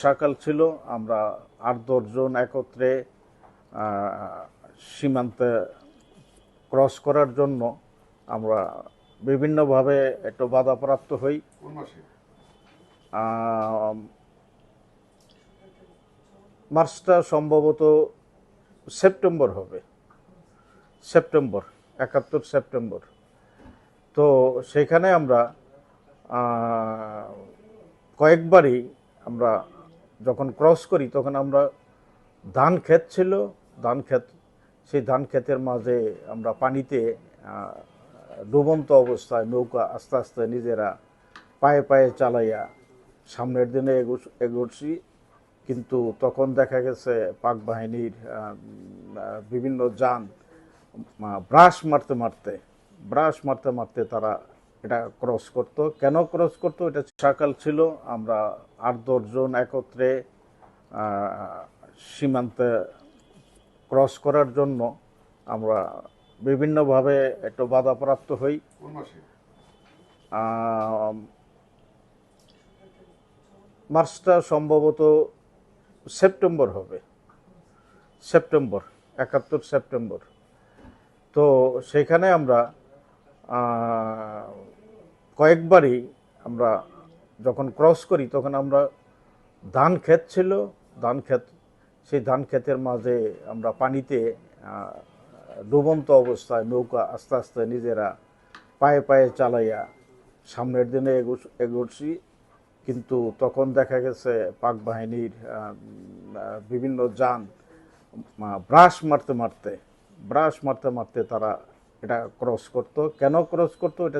সকাল ছিল আমরা ৮-১০ জন একত্রে সীমান্তে ক্রস করার জন্য আমরা বিভিন্নভাবে একটু বাধাপ্রাপ্ত হই। কোন মাসে? মার্চটা সম্ভবত সেপ্টেম্বর হবে, সেপ্টেম্বর ৭১ সেপ্টেম্বর। তো সেখানে আমরা কয়েকবারই আমরা যখন ক্রস করি তখন আমরা ধান ক্ষেত ছিল, ধান ক্ষেত, সেই ধান ক্ষেতের মাঝে আমরা পানিতে ডুবন্ত অবস্থায় নৌকা আস্তে আস্তে নিজেরা পায়ে পায়ে চালাইয়া সামনের দিনে এগোচ্ছি। কিন্তু তখন দেখা গেছে পাক বাহিনীর বিভিন্ন যান ব্রাশ মারতে মারতে তারা এটা ক্রস করতো। কেন ক্রস করতো? এটা সকাল ছিল, আমরা ৮-১০ জন একত্রে সীমান্তে ক্রস করার জন্য আমরা বিভিন্নভাবে একটু বাধাপ্রাপ্ত হই। কোন মাসে? মার্চটা সম্ভবত সেপ্টেম্বর হবে, সেপ্টেম্বর ৭১ সেপ্টেম্বর। তো সেখানে আমরা কয়েকবারই আমরা যখন ক্রস করি তখন আমরা ধান ক্ষেত ছিল, ধান ক্ষেত, সেই ধান ক্ষেতের মাঝে আমরা পানিতে ডুবন্ত অবস্থায় নৌকা আস্তে আস্তে নিজেরা পায়ে পায়ে চালাইয়া সামনের দিনে এগোচ্ছি। কিন্তু তখন দেখা গেছে পাক বাহিনীর বিভিন্ন যান ব্রাশ মারতে মারতে তারা এটা ক্রস করতো। কেন ক্রস করতো? এটা